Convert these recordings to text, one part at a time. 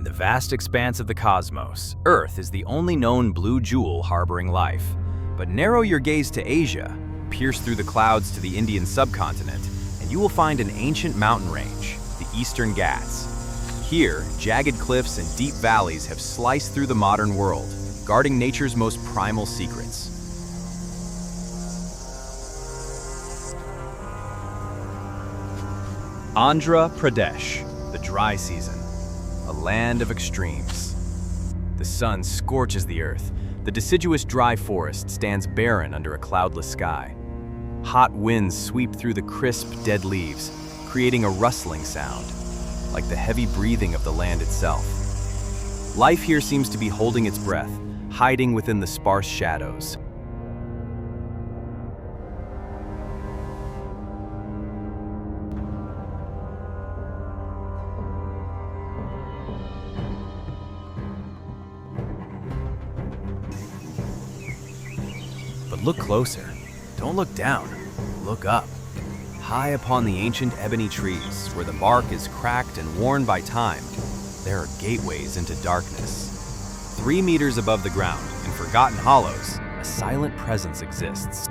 the vast expanse of the cosmos, Earth is the only known blue jewel harboring life. But narrow your gaze to Asia, pierce through the clouds to the Indian subcontinent, and you will find an ancient mountain range, the Eastern Ghats. Here, jagged cliffs and deep valleys have sliced through the modern world, guarding nature's most primal secrets. Andhra Pradesh, the dry season, a land of extremes. The sun scorches the earth. The deciduous dry forest stands barren under a cloudless sky. Hot winds sweep through the crisp, dead leaves, creating a rustling sound, like the heavy breathing of the land itself. Life here seems to be holding its breath, hiding within the sparse shadows. But look closer. Don't look down. Look up. High upon the ancient ebony trees, where the bark is cracked and worn by time, there are gateways into darkness. 3 meters above the ground, in forgotten hollows, a silent presence exists.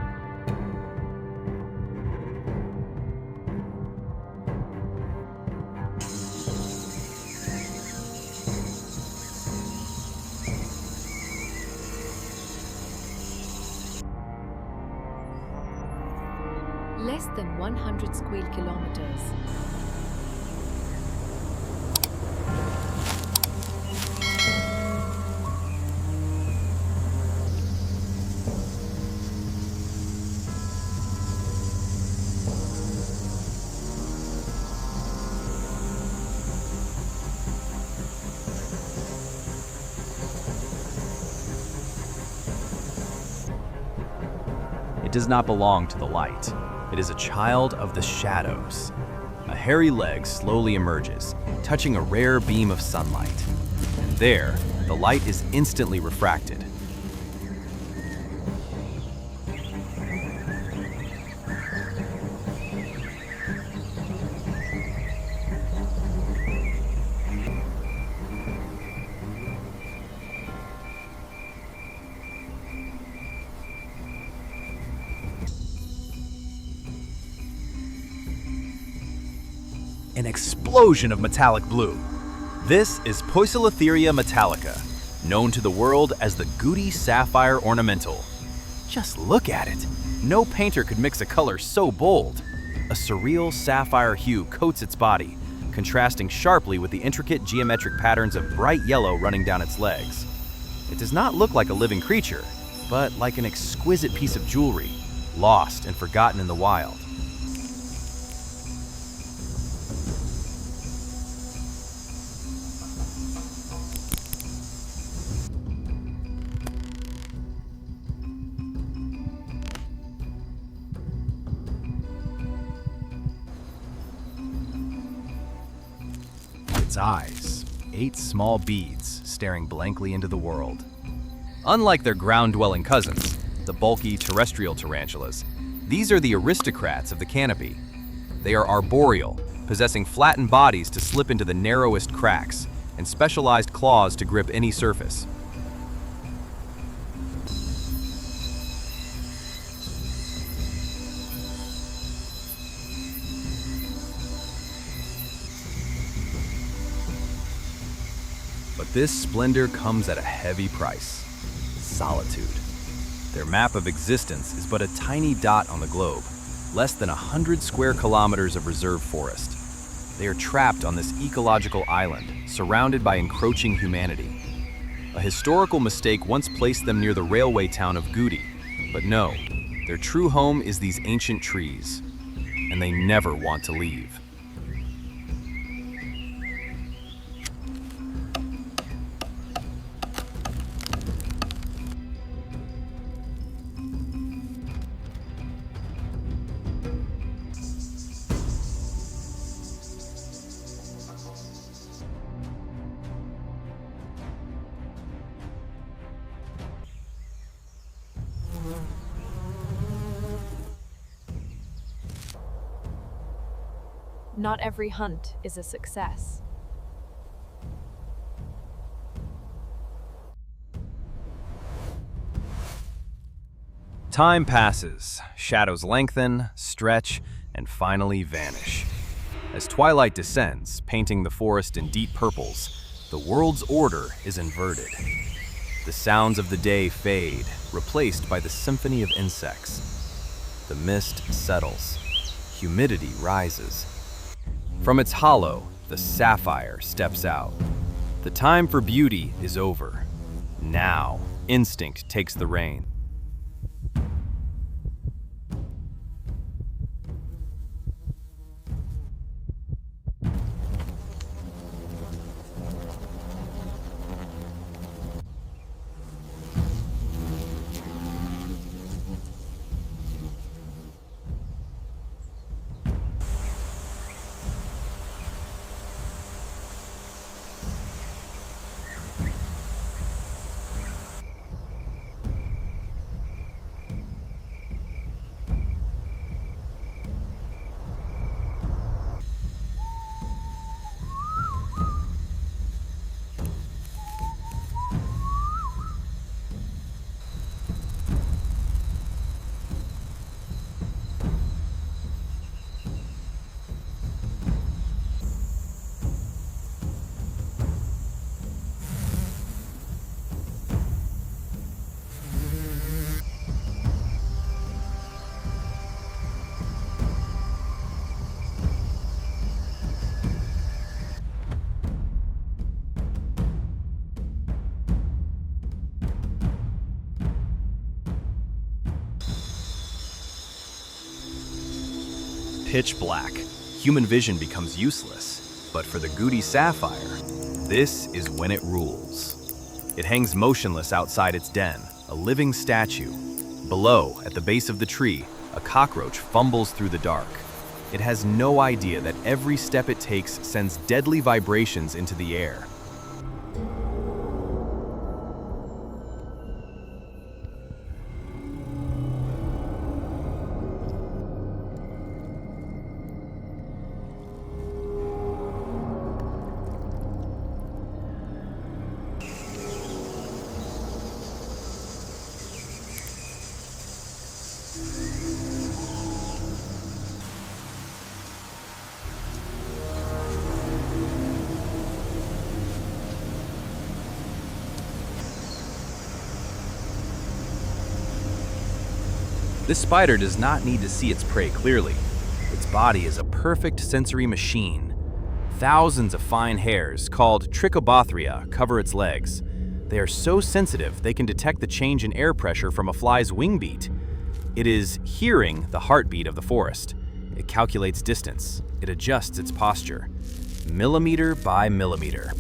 Less than 100 square kilometers. It does not belong to the light. It is a child of the shadows. A hairy leg slowly emerges, touching a rare beam of sunlight. And there, the light is instantly refracted. An explosion of metallic blue. This is Poecilotheria metallica, known to the world as the GOOTY SAPPHIRE ornamental. Just look at it. No painter could mix a color so bold. A surreal sapphire hue coats its body, contrasting sharply with the intricate geometric patterns of bright yellow running down its legs. It does not look like a living creature, but like an exquisite piece of jewelry, lost and forgotten in the wild. Its eyes, 8 small beads staring blankly into the world. Unlike their ground-dwelling cousins, the bulky terrestrial tarantulas, these are the aristocrats of the canopy. They are arboreal, possessing flattened bodies to slip into the narrowest cracks, and specialized claws to grip any surface. But this splendor comes at a heavy price: solitude. Their map of existence is but a tiny dot on the globe, less than 100 square kilometers of reserve forest. They are trapped on this ecological island, surrounded by encroaching humanity. A historical mistake once placed them near the railway town of Goody, but no, their true home is these ancient trees, and they never want to leave. Not every hunt is a success. Time passes, shadows lengthen, stretch, and finally vanish. As twilight descends, painting the forest in deep purples, the world's order is inverted. The sounds of the day fade, replaced by the symphony of insects. The mist settles. Humidity rises. From its hollow, the sapphire steps out. The time for beauty is over. Now, instinct takes the reign. Pitch black. Human vision becomes useless. But for the GOOTY sapphire, this is when it rules. It hangs motionless outside its den, a living statue. Below, at the base of the tree, a cockroach fumbles through the dark. It has no idea that every step it takes sends deadly vibrations into the air. This spider does not need to see its prey clearly. Its body is a perfect sensory machine. Thousands of fine hairs, called trichobothria, cover its legs. They are so sensitive they can detect the change in air pressure from a fly's wing beat. It is hearing the heartbeat of the forest. It calculates distance. It adjusts its posture, millimeter by millimeter.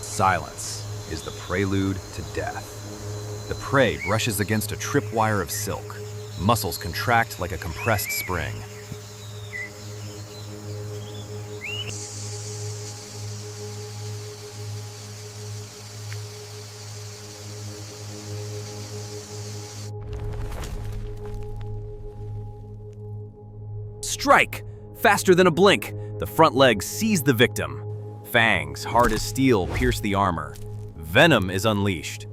Silence is the prelude to death. The prey brushes against a tripwire of silk. Muscles contract like a compressed spring. Strike! Faster than a blink, the front legs seize the victim. Fangs, hard as steel, pierce the armor. Venom is unleashed.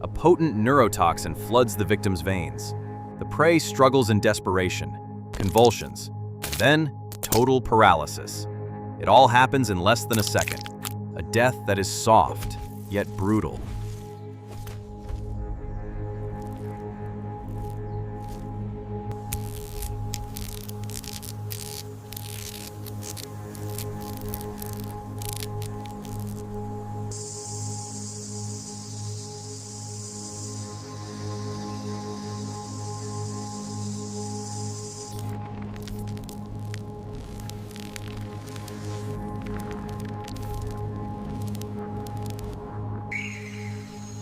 A potent neurotoxin floods the victim's veins. The prey struggles in desperation, convulsions, and then total paralysis. It all happens in less than a second. A death that is soft, yet brutal.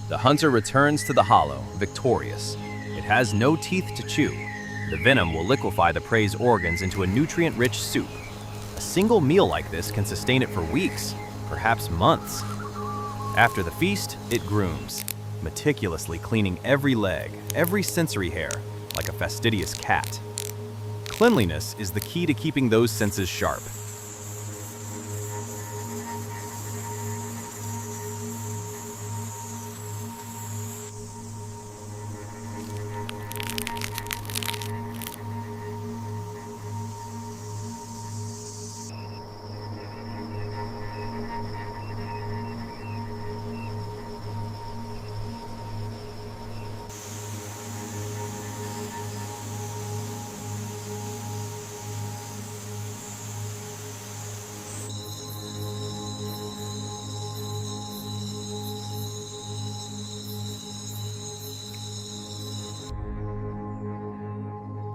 The hunter returns to the hollow, victorious. It has no teeth to chew. The venom will liquefy the prey's organs into a nutrient-rich soup. A single meal like this can sustain it for weeks, perhaps months. After the feast, it grooms, meticulously cleaning every leg, every sensory hair, like a fastidious cat. Cleanliness is the key to keeping those senses sharp.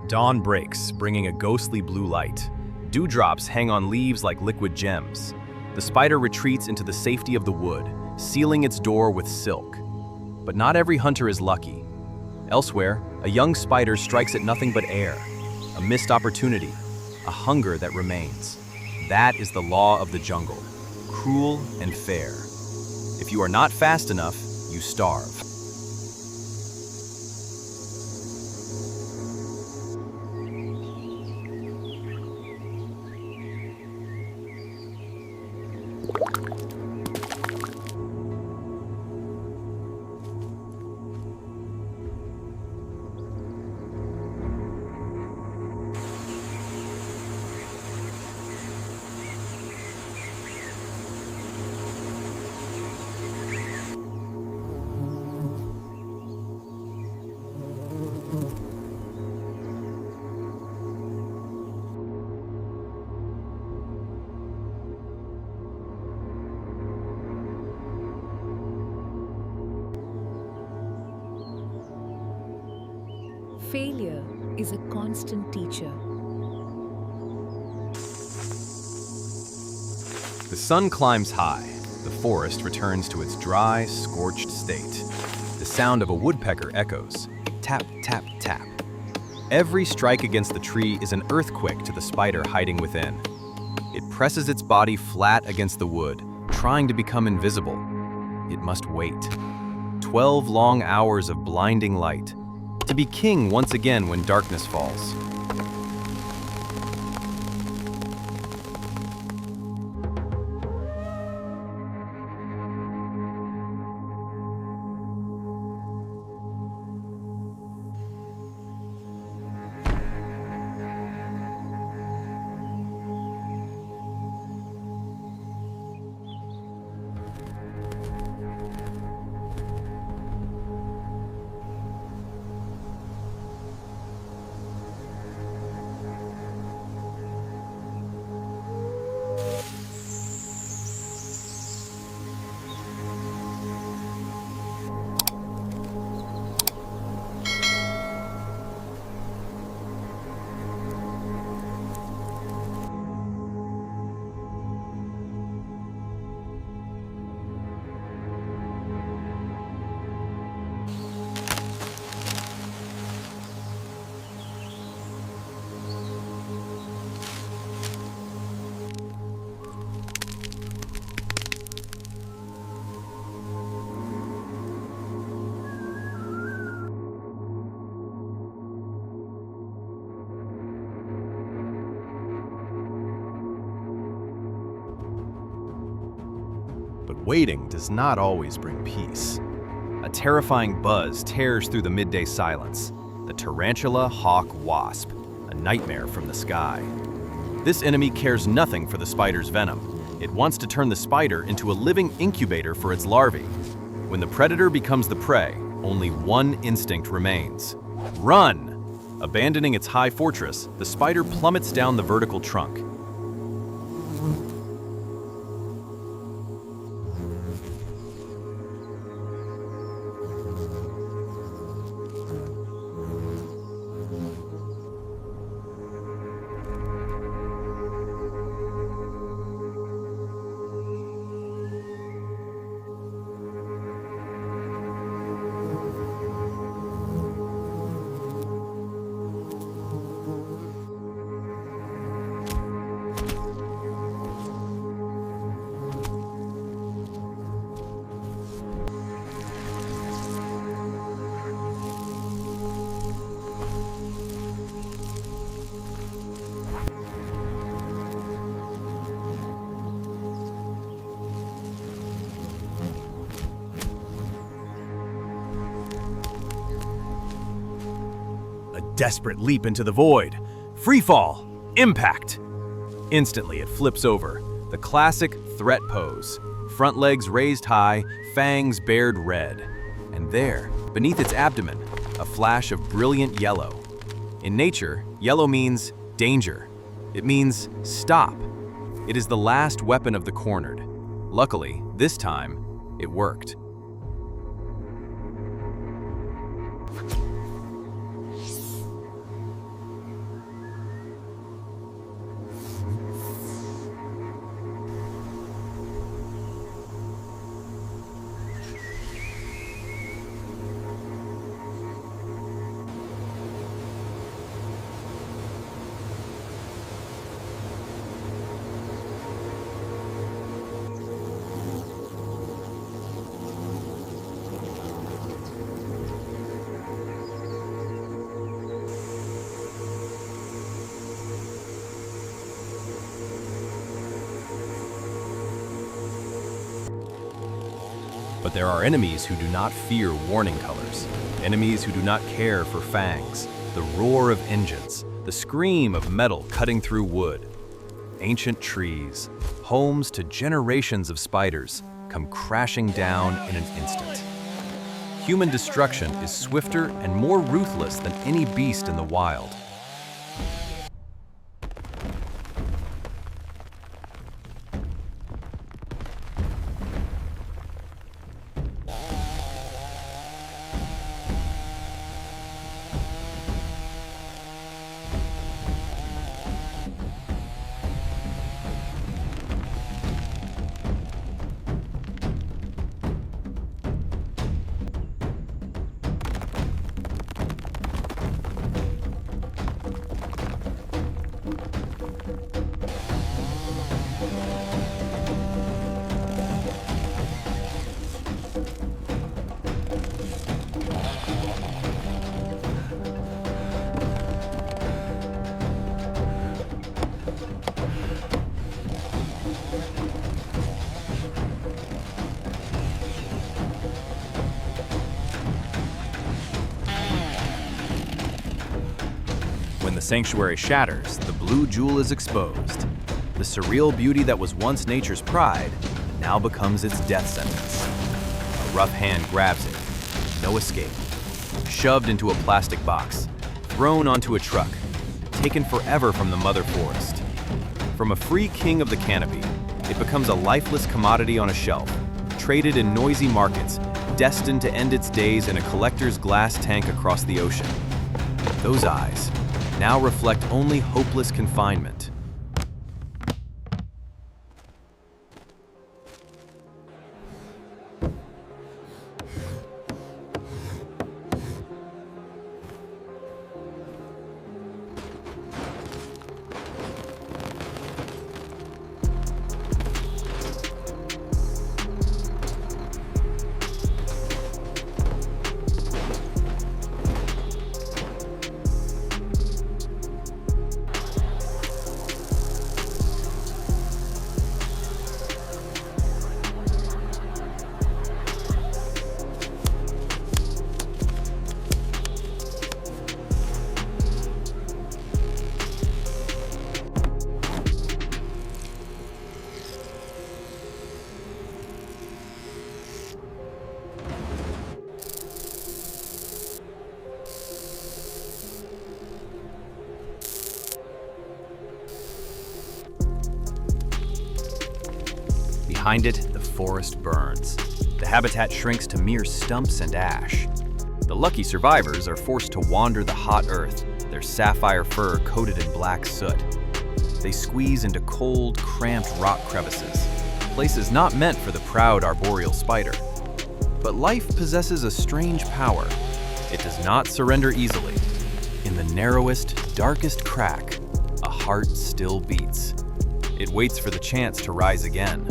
Dawn breaks, bringing a ghostly blue light. Dewdrops hang on leaves like liquid gems. The spider retreats into the safety of the wood, sealing its door with silk. But not every hunter is lucky. Elsewhere, a young spider strikes at nothing but air, a missed opportunity, a hunger that remains. That is the law of the jungle, cruel and fair. If you are not fast enough, you starve. Failure is a constant teacher. The sun climbs high. The forest returns to its dry, scorched state. The sound of a woodpecker echoes. Tap, tap, tap. Every strike against the tree is an earthquake to the spider hiding within. It presses its body flat against the wood, trying to become invisible. It must wait. 12 long hours of blinding light. To be king once again when darkness falls. But waiting does not always bring peace. A terrifying buzz tears through the midday silence. The tarantula hawk wasp, a nightmare from the sky. This enemy cares nothing for the spider's venom. It wants to turn the spider into a living incubator for its larvae. When the predator becomes the prey, only one instinct remains: run! Abandoning its high fortress, the spider plummets down the vertical trunk. Desperate leap into the void. Free fall. Impact. Instantly, it flips over. The classic threat pose. Front legs raised high, fangs bared red. And there, beneath its abdomen, a flash of brilliant yellow. In nature, yellow means danger. It means stop. It is the last weapon of the cornered. Luckily, this time, it worked. But there are enemies who do not fear warning colors, enemies who do not care for fangs, the roar of engines, the scream of metal cutting through wood. Ancient trees, homes to generations of spiders, come crashing down in an instant. Human destruction is swifter and more ruthless than any beast in the wild. When the sanctuary shatters, the blue jewel is exposed. The surreal beauty that was once nature's pride now becomes its death sentence. A rough hand grabs it. No escape. Shoved into a plastic box. Thrown onto a truck. Taken forever from the mother forest. From a free king of the canopy, it becomes a lifeless commodity on a shelf, traded in noisy markets, destined to end its days in a collector's glass tank across the ocean. Those eyes now reflect only hopeless confinement. Behind it, the forest burns. The habitat shrinks to mere stumps and ash. The lucky survivors are forced to wander the hot earth, their sapphire fur coated in black soot. They squeeze into cold, cramped rock crevices, places not meant for the proud arboreal spider. But life possesses a strange power. It does not surrender easily. In the narrowest, darkest crack, a heart still beats. It waits for the chance to rise again.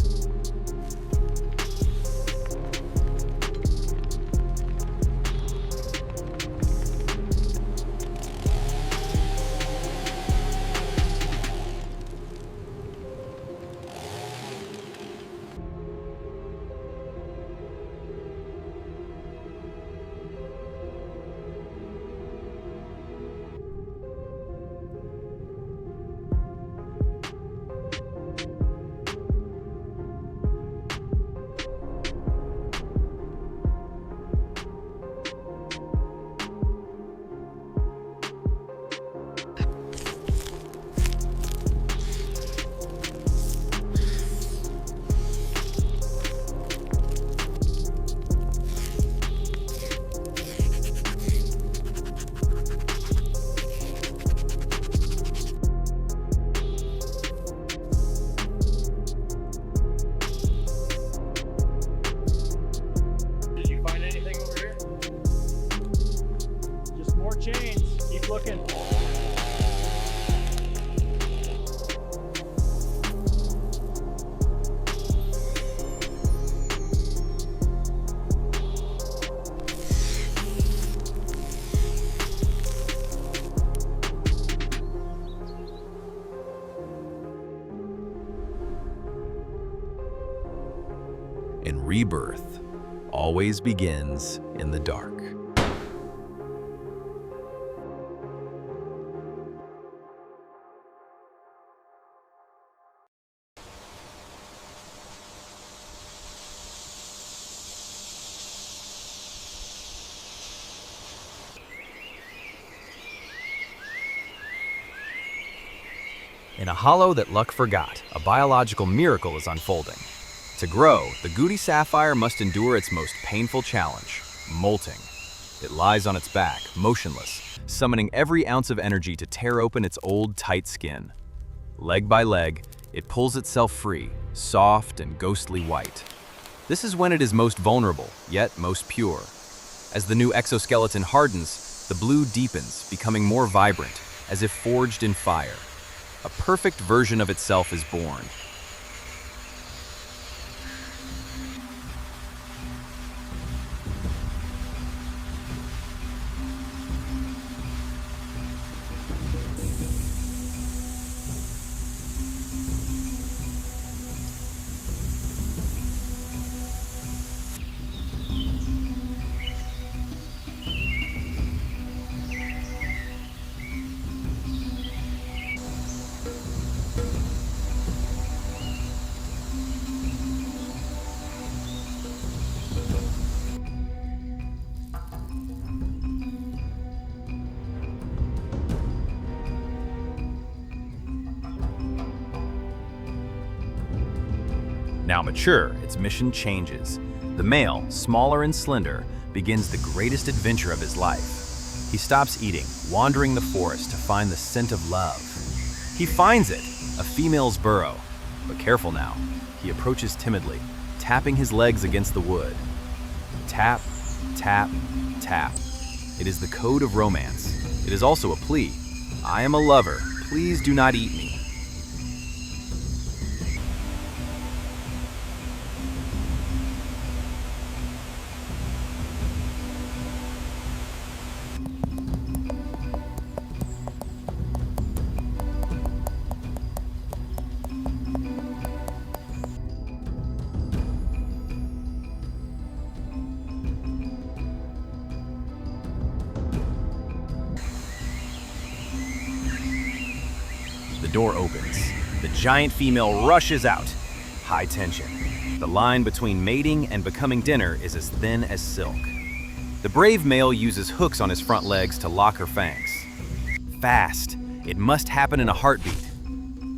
and rebirth always begins in the dark. In a hollow that luck forgot, a biological miracle is unfolding. To grow, the GOOTY sapphire must endure its most painful challenge, molting. It lies on its back, motionless, summoning every ounce of energy to tear open its old, tight skin. Leg by leg, it pulls itself free, soft and ghostly white. This is when it is most vulnerable, yet most pure. As the new exoskeleton hardens, the blue deepens, becoming more vibrant, as if forged in fire. A perfect version of itself is born. Now mature, its mission changes. The male, smaller and slender, begins the greatest adventure of his life. He stops eating, wandering the forest to find the scent of love. He finds it, a female's burrow. But careful now, he approaches timidly, tapping his legs against the wood. Tap, tap, tap. It is the code of romance. It is also a plea. I am a lover, please do not eat me. The door opens. The giant female rushes out. High tension. The line between mating and becoming dinner is as thin as silk. The brave male uses hooks on his front legs to lock her fangs. Fast. It must happen in a heartbeat.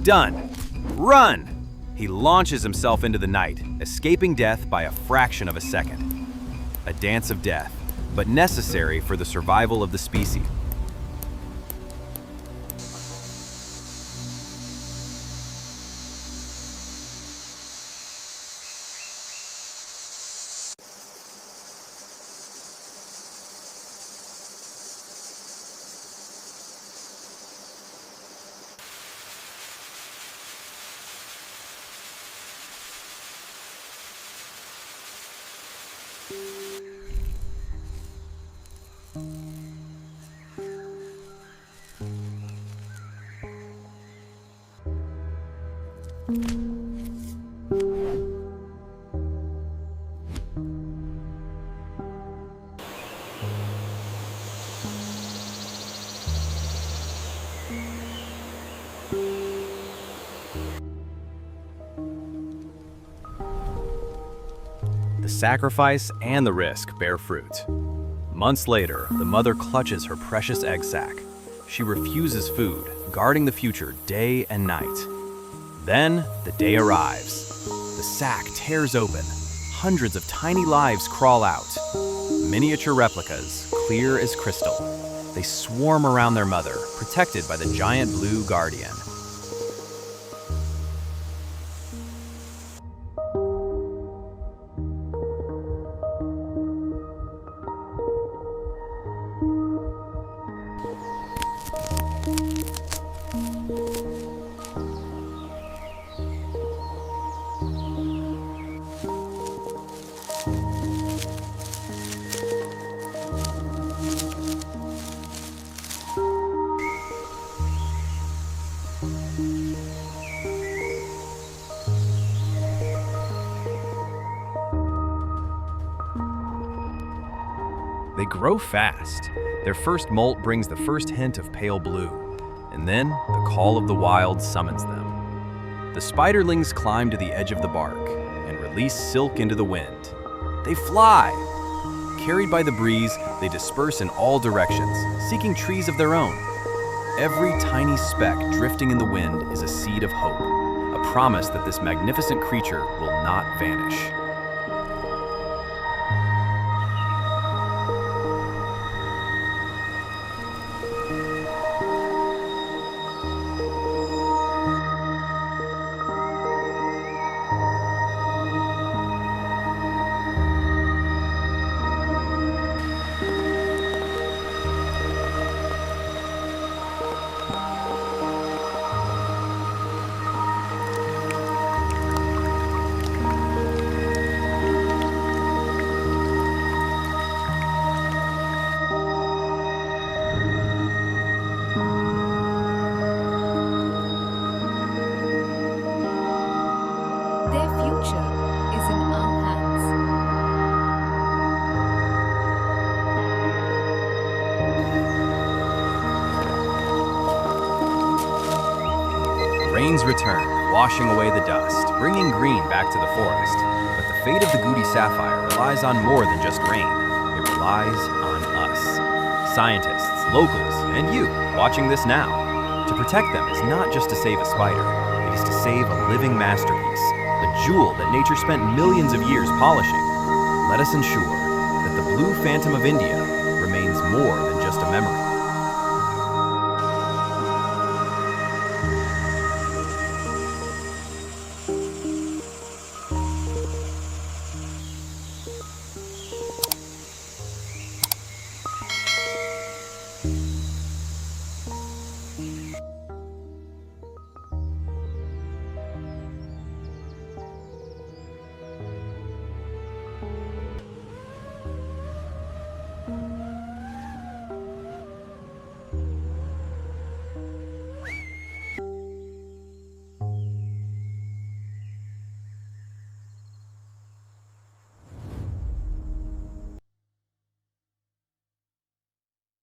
Done. Run! He launches himself into the night, escaping death by a fraction of a second. A dance of death, but necessary for the survival of the species. The sacrifice and the risk bear fruit. Months later, the mother clutches her precious egg sac. She refuses food, guarding the future day and night. Then, the day arrives. The sac tears open. Hundreds of tiny lives crawl out. Miniature replicas, clear as crystal. They swarm around their mother, protected by the giant blue guardian. grow fast. Their first molt brings the first hint of pale blue, and then the call of the wild summons them. The spiderlings climb to the edge of the bark and release silk into the wind. They fly! Carried by the breeze, they disperse in all directions, seeking trees of their own. Every tiny speck drifting in the wind is a seed of hope, a promise that this magnificent creature will not vanish. Their future is in our hands. Rains return, washing away the dust, bringing green back to the forest. But the fate of the GOOTY Sapphire relies on more than just rain. It relies on us. Scientists, locals, and you, watching this now. To protect them is not just to save a spider, it is to save a living masterpiece, a jewel that nature spent millions of years polishing. Let us ensure that the blue phantom of India remains more than just a memory.